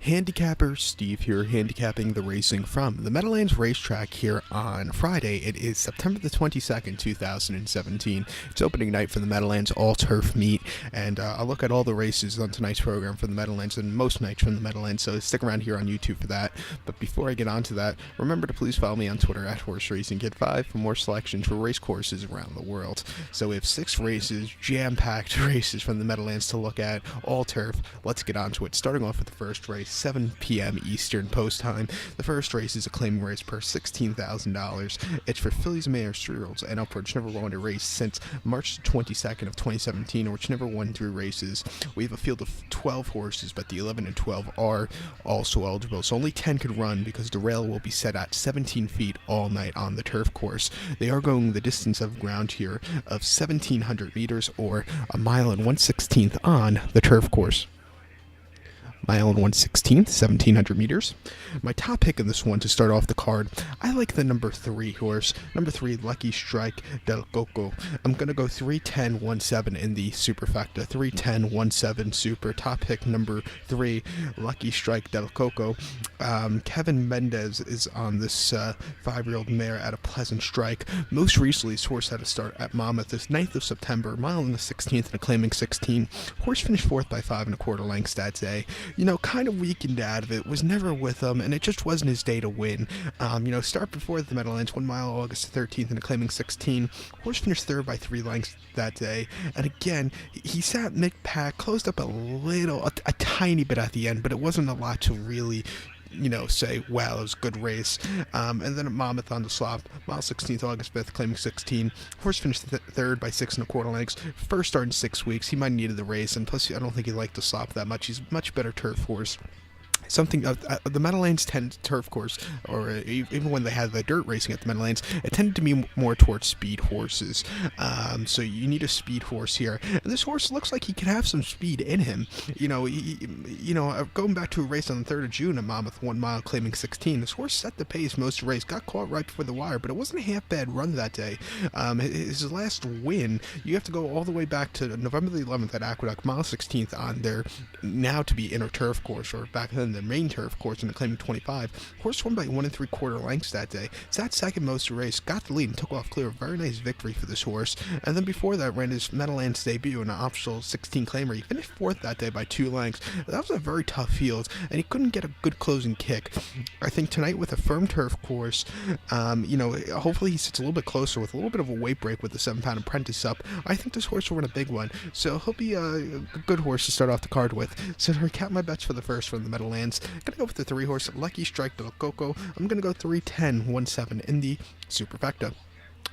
Handicapper Steve here, handicapping the racing from the Meadowlands Racetrack here on Friday. It is September the 22nd, 2017. It's opening night for the Meadowlands All-Turf Meet, and I'll look at all the races on tonight's program from the Meadowlands and most nights from the Meadowlands, so stick around here on YouTube for that. But before I get on to that, remember to please follow me on Twitter at Horse Racing Kid 5 for more selections for race courses around the world. So we have 6 races, jam-packed races from the Meadowlands to look at, all turf. Let's get on to it, starting off with the first race. 7 p.m. Eastern Post Time. The first race is a claiming race purse $16,000. It's for fillies, mares, 3-year-olds, and upwards. Never won a race since March 22nd of 2017, which never won 3 races. We have a field of 12 horses, but the 11 and 12 are also eligible, so only 10 could run because the rail will be set at 17 feet all night on the turf course. They are going the distance of ground here of 1,700 meters, or a mile and 1/16 on the turf course. Mile and 1/16, 1,700 meters. My top pick in this one to start off the card, I like the number 3 horse. Number 3, Lucky Strike del Coco. I'm going to go 3-10-1-7 in the superfecta. 3-10-1-7 super. Top pick number 3, Lucky Strike del Coco. Kevin Mendez is on this 5-year-old mare at a Pleasant Strike. Most recently, this horse had a start at Monmouth this 9th of September, mile and the 16th and a claiming 16. Horse finished 4th by 5 1/4 lengths that day. Kind of weakened out of it, was never with him, and it just wasn't his day to win. Start before the Meadowlands, 1 mile August 13th and a claiming 16. Horse finished 3rd by 3 lengths that day, and again, he sat mid-pack, closed up a tiny bit at the end, but it wasn't a lot to really say, wow, it was a good race. And then at Monmouth on the slop, mile 16th, August 5th, claiming 16. Horse finished 3rd by 6 1/4 lengths. First start in 6 weeks. He might have needed the race, and plus, I don't think he liked the slop that much. He's a much better turf horse. The Meadowlands turf course, or even when they had the dirt racing at the Meadowlands, it tended to be more towards speed horses. So you need a speed horse here, and this horse looks like he could have some speed in him. Going back to a race on the 3rd of June at Monmouth, 1 mile claiming 16. This horse set the pace most of the race, got caught right before the wire, but it wasn't a half bad run that day. His last win, you have to go all the way back to November the 11th at Aqueduct, mile 16th on their now to be inner turf course, or back then the main turf course, in the claiming 25. Horse won by 1 3/4 lengths that day. Sat second most of the race, got the lead, and took off clear. A very nice victory for this horse. And then before that, ran his Meadowlands debut in an optional 16 claimer. He finished 4th that day by 2 lengths. That was a very tough field, and he couldn't get a good closing kick. I think tonight with a firm turf course, hopefully he sits a little bit closer with a little bit of a weight break with the 7-pound apprentice up. I think this horse will run a big one, so he'll be a good horse to start off the card with. So to recap my bets for the first from the Meadowlands, I'm going to go with the 3 horse, Lucky Strike del Coco. I'm going to go 3-10-1-7 in the superfecta.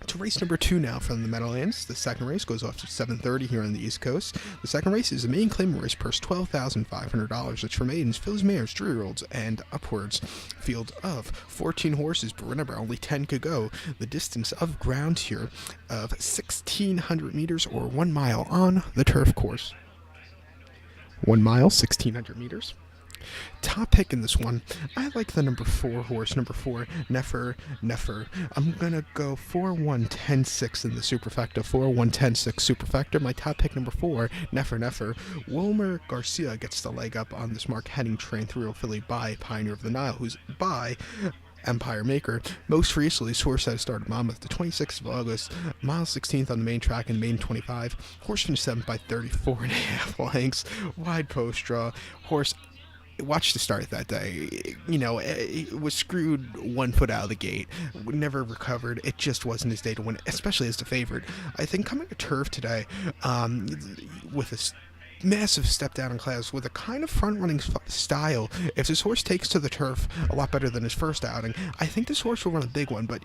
To race number 2 now from the Meadowlands. The second race goes off at 7:30 here on the East Coast. The second race is a main claiming race purse, $12,500. It's for maidens, fillies, mares, 3-year-olds, and upwards. Field of 14 horses, but remember, only 10 could go. The distance of ground here of 1,600 meters, or 1 mile on the turf course. 1 mile, 1,600 meters. Top pick in this one, I like the number 4 horse, number 4, Nefer. I'm going to go 4-1-10-6 in the superfecta, 4-1-10-6 superfecta. My top pick, number 4, Nefer. Wilmer Garcia gets the leg up on this Mark Henning trained 3-year-old filly by Pioneer of the Nile, who's by Empire Maker. Most recently, this horse had started Monmouth the 26th of August, mile 16th on the main track in main 25. Horse finished 7th by 34.5 lengths. Wide post draw. Horse, watch the start that day. It was screwed 1 foot out of the gate. Never recovered. It just wasn't his day to win, especially as the favorite. I think coming to turf today, with a massive step down in class, with a kind of front-running style. If this horse takes to the turf a lot better than his first outing, I think this horse will run a big one. But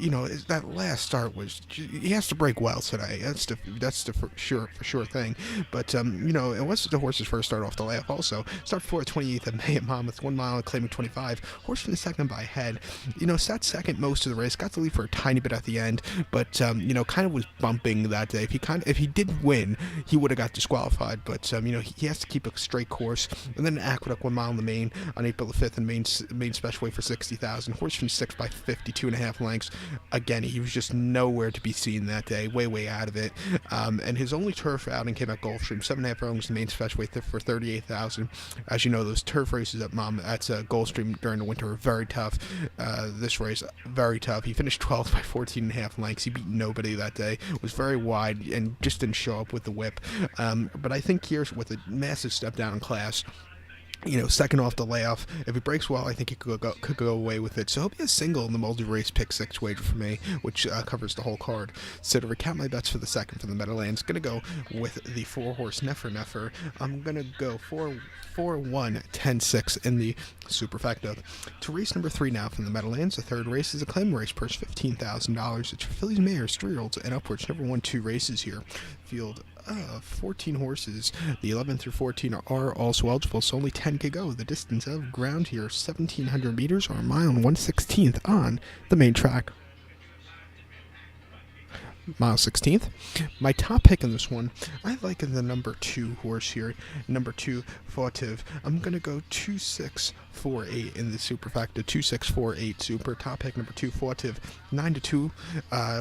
that last start he has to break well today. That's the for sure thing. But it was the horse's first start off the layoff. Also, start 28th of May at Monmouth, 1 mile claiming 25. Horse finished second by a head. Sat second most of the race. Got the lead for a tiny bit at the end, but kind of was bumping that day. If he did win, he would have got disqualified. But he has to keep a straight course. And then Aqueduct 1 mile in the main on April the 5th and main special weight for 60,000. Horse finished 6th by 52.5 lengths. Again, he was just nowhere to be seen that day, way out of it. And his only turf outing came at Gulfstream, 7.5 furlongs the main special weight for 38,000. As you know, those turf races at Gulfstream during the winter are very tough. This race, very tough. He finished 12th by 14.5 lengths. He beat nobody that day. Was very wide and just didn't show up with the whip. But I think here's with a massive step down in class. Second off the layoff. If he breaks well, I think he could go away with it. So he'll be a single in the multi-race pick 6 wager for me, which covers the whole card. So to recap my bets for the second for the Meadowlands, going to go with the 4-horse Nefer. I'm going to go 4-1-10-6 in the superfecta. To race number 3 now from the Meadowlands, the third race is a claim race, purse $15,000. It's for fillies, mares, 3-year-olds, and upwards. Never won 2 races here. Field 14 horses. The 11 through 14 are also eligible, so only 10 could go. The distance of ground here, 1,700 meters or a mile and 1/16th on the main track. Mile 16th. My top pick in this one, I like the number 2 horse here, number 2 Fautive. I'm going to go 2-6-4-8 in the superfecta, 2-6-4-8 super. Top pick number 2 Fautive, 9-2.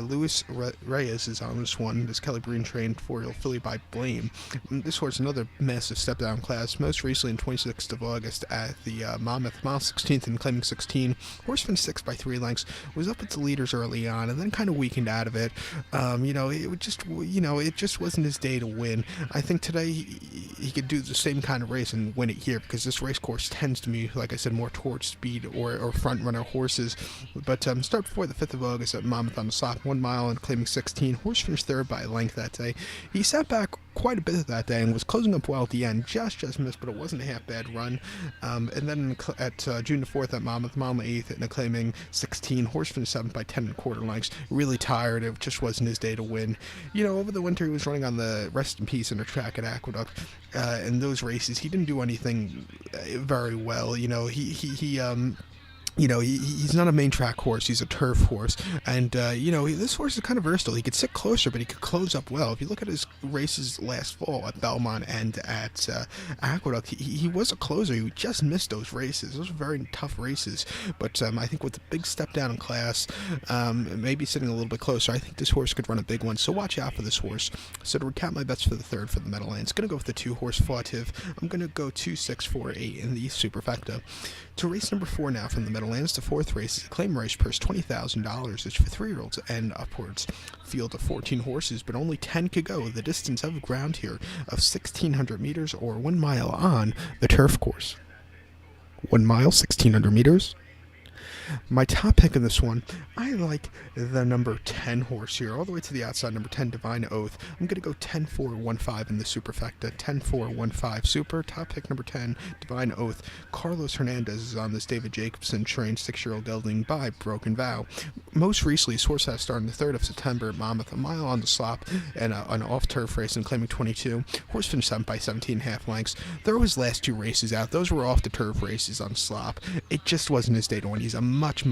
Luis Reyes is on this one. This Kelly Breen trained 4-year-old filly by Blame. This horse, another massive step down class. Most recently in 26th of August at the Monmouth, mile 16th and claiming 16. Horse finished 6th by 3 lengths. Was up with the leaders early on and then kind of weakened out of it. It just wasn't his day to win. I think today he could do the same kind of race and win it here because this race course tends to be, like I said, more towards speed or front runner horses. But start before the 5th of August at Monmouth on the slop, 1 mile and claiming 16. Horse finished 3rd by a length that day. He sat back quite a bit that day and was closing up well at the end. Just missed, but it wasn't a half bad run. And then at June the 4th at Monmouth, mile 8th and claiming 16. Horse finished 7th by 10.25 lengths. Really tired. It just wasn't his day to win. Over the winter he was running on the Rest in Peace Inner track at Aqueduct. In those races he didn't do anything very well. He's not a main track horse. He's a turf horse. And, this horse is kind of versatile. He could sit closer, but he could close up well. If you look at his races last fall at Belmont and at Aqueduct, he was a closer. He just missed those races. Those were very tough races. But I think with the big step down in class, maybe sitting a little bit closer, I think this horse could run a big one. So watch out for this horse. So to recap my bets for the third for the Meadowlands, going to go with the 2-horse Fautive. I'm going to go 2-6-4-8 in the superfecta. To race number 4 now from the Meadowlands, the 4th race is a claim race, purse $20,000. It's for 3-year-olds and upwards. Field of 14 horses, but only 10 could go. The distance of ground here of 1,600 meters or 1 mile on the turf course. 1 mile, 1,600 meters. My top pick in this one, I like the number 10 horse here, all the way to the outside, number 10, Divine Oath. I'm going to go 10-4-1-5 in the superfecta, 10-4-1-5 super. Top pick number 10, Divine Oath. Carlos Hernandez is on this David Jacobson trained 6-year-old gelding by Broken Vow. Most recently, his horse has started on the 3rd of September at Monmouth, a mile on the slop and an off-turf race and claiming 22. Horse finished 7th by 17.5 lengths. Throw his last 2 races out. Those were off-the-turf races on slop. It just wasn't his day to win. He's a much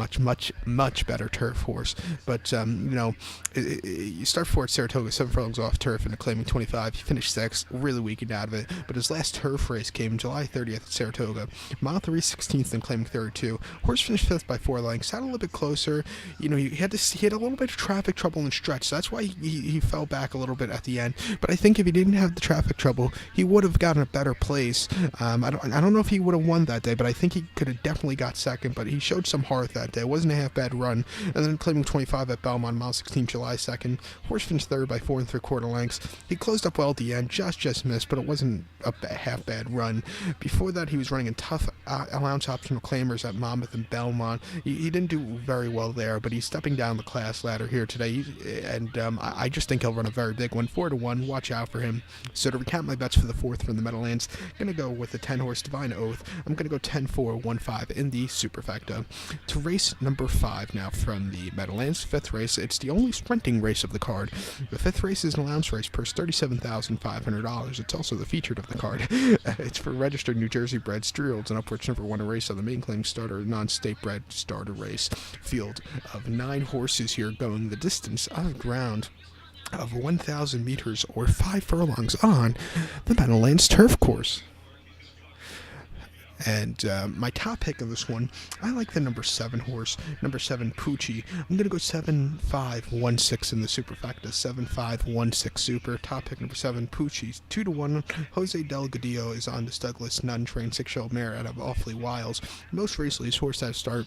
better turf horse. But, you start for at Saratoga, 7 furlongs off turf and claiming 25. He finished 6th, really weakened out of it. But his last turf race came July 30th at Saratoga. Mile 3, 16th and claiming 32. Horse finished 5th by 4 lengths. Sat a little bit closer. He had a little bit of traffic trouble in stretch. So that's why he fell back a little bit at the end. But I think if he didn't have the traffic trouble, he would have gotten a better place. I don't know if he would have won that day, but I think he could have definitely got second. But he showed some heart that day. It wasn't a half bad run. And then claiming 25 at Belmont, mile 16, July 2nd. Horse finished 3rd by 4 3/4 lengths. He closed up well at the end, just missed, but it wasn't a half bad run. Before that, he was running in tough allowance optional claimers at Monmouth and Belmont. He didn't do very well there, but he's stepping down the class ladder here today. And I just think he'll run a very big one, 4-1. Watch out for him. So to recap my bets for the 4th from the Meadowlands, I'm going to go with the 10-horse Divine Oath. I'm going to go 10-4-1-5 in the superfecta. To race number 5 now from the Meadowlands, 5th race. It's the only sprinting race of the card. The 5th race is an allowance race, purse $37,500. It's also the featured of the card. It's for registered New Jersey bred 3-year-olds and upwards. Never won a race on the main claim starter, non-state bred starter race. Field of 9 horses here going the distance of ground of 1,000 meters or 5 furlongs on the Meadowlands turf course. And my top pick of this one, I like the number 7 horse, number 7 Poochie. I'm going to go 7-5-1-6 in the superfecta, 7-5-1-6 super. Top pick number 7 Poochie, 2-1. Jose Delgadillo is on the stud list, non-trained 6-year-old mare out of Awfully Wiles. Most recently, his horse had a start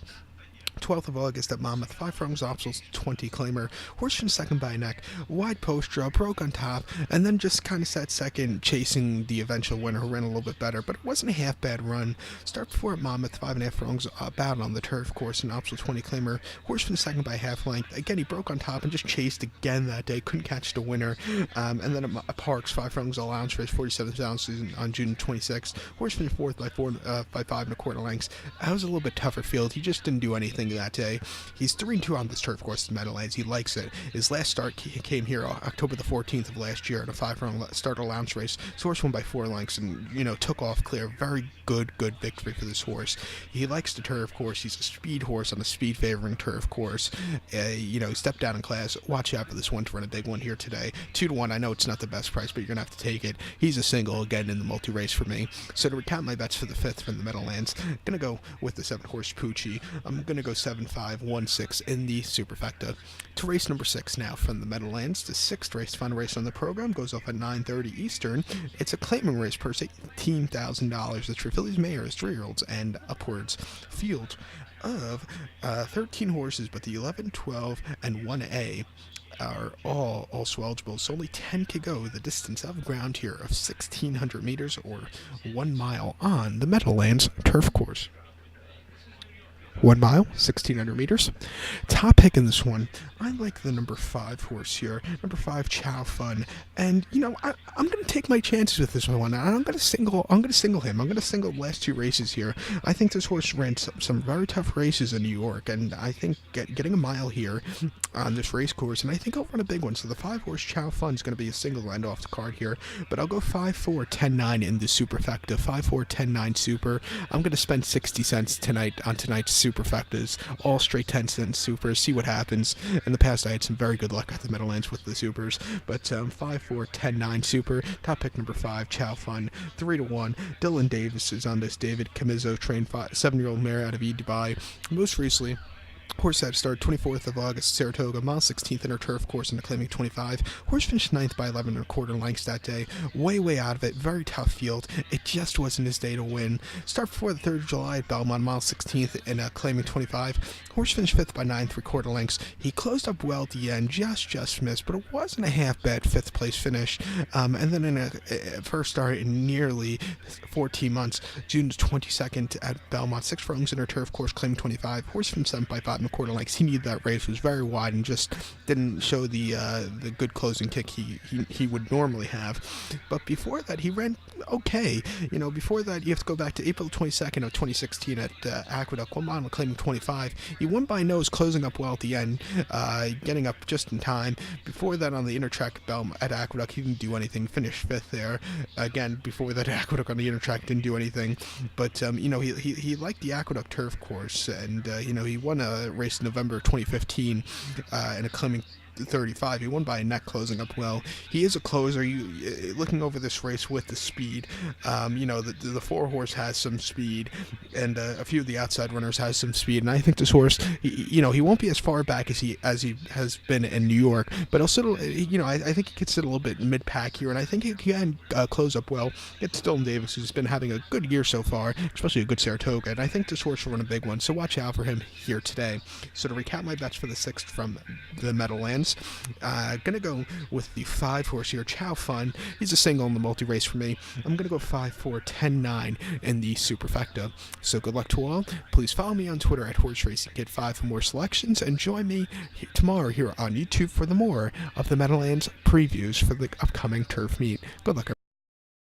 12th of August at Monmouth, 5 furlongs obstacles, 20 claimer. Horse finished second by a neck, wide post draw, broke on top, and then just kind of sat second, chasing the eventual winner who ran a little bit better, but it wasn't a half bad run. Start before at Monmouth, 5.5 furlongs about on the turf course, an obstacle 20 claimer. Horse finished second by half length. Again, he broke on top and just chased again that day, couldn't catch the winner. And then at Parks, 5 furlongs allowance race, 47 ounces on June 26th. Horse finished fourth by 5.25 lengths. That was a little bit tougher field. He just didn't do anything that day. He's 3-2 on this turf course in Meadowlands. He likes it. His last start came here October the 14th of last year in a 5-furlong start allowance race. His horse won by 4 lengths and, took off clear. Very good victory for this horse. He likes the turf course. He's a speed horse on a speed favoring turf course. He stepped down in class. Watch out for this one to run a big one here today. 2-1. I know it's not the best price, but you're going to have to take it. He's a single again in the multi-race for me. So to recount my bets for the 5th from the Meadowlands, I'm going to go with the 7 horse Poochie. I'm going to go 7-5-1-6 in the superfecta. To race number 6 now from the Meadowlands. The 6th race, final race on the program, goes off at 9:30 Eastern. It's a claiming race, purse $18,000. It's for fillies, mares, 3-year-olds, and upwards. Field of 13 horses, but the 11, 12, and 1A are all also eligible, so only 10 could go the distance of ground here of 1,600 meters or 1 mile on the Meadowlands turf course. 1 mile, 1,600 meters. Top pick in this one, I like the number 5 horse here, number 5 Chow Fun, and I'm going to take my chances with this one. I'm going to single him. I'm going to single the last 2 races here. I think this horse ran some very tough races in New York, and I think getting a mile here on this race course, and I think I'll run a big one. So the 5 horse Chow Fun is going to be a single end off the card here, but I'll go 5-4-10-9 in the superfecta, 5-4-10-9 super. I'm going to spend 60 cents tonight on tonight's superfectas, all straight 10-cent supers, see what happens. In the past, I had some very good luck at the Meadowlands with the supers, but 5-4-10-9 super. Top pick number 5, Chow Fun, 3-1. Dylan Davis is on this. David Camizo, trained 7-year-old mare out of Dubai. Most recently, horse had start 24th of August, Saratoga, mile 16th in her turf course in the claiming 25. Horse finished 9th by 11.25 lengths that day. Way out of it. Very tough field. It just wasn't his day to win. Start before the 3rd of July at Belmont, mile 16th in a claiming 25. Horse finished 5th by 9.75 lengths. He closed up well at the end, just missed, but it wasn't a half bad 5th place finish. And then in a first start in nearly 14 months, June 22nd at Belmont, 6 furlongs in her turf course, claiming 25. Horse finished 7th by 5.25 lengths. He needed that race. Was very wide and just didn't show the good closing kick he would normally have. But before that, he ran okay. Before that, you have to go back to April 22nd of 2016 at Aqueduct, 1 mile claiming 25. He won by nose, closing up well at the end, getting up just in time. Before that, on the inner track at Aqueduct, he didn't do anything. Finished 5th there. Again, before that, Aqueduct on the inner track didn't do anything. But he liked the Aqueduct turf course, and he won a race in November 2015 in a claiming 35. He won by a neck, closing up well. He is a closer. Looking over this race with the speed, the 4 horse has some speed, and a few of the outside runners has some speed. And I think this horse, he won't be as far back as he has been in New York, but he'll sit. I think he could sit a little bit mid pack here, and I think he can close up well. It's Dylan Davis, who's been having a good year so far, especially a good Saratoga, and I think this horse will run a big one. So watch out for him here today. So to recap my bets for the 6th from the Meadowlands. Gonna go with the 5 horse here, Chow Fun. He's a single in the multi-race for me. I'm gonna go 5-4-10-9 in the superfecta. So good luck to all. Please follow me on Twitter at Horse Racing Kid 5 for more selections, and join me tomorrow here on YouTube for the more of the Meadowlands previews for the upcoming turf meet. Good luck, everyone.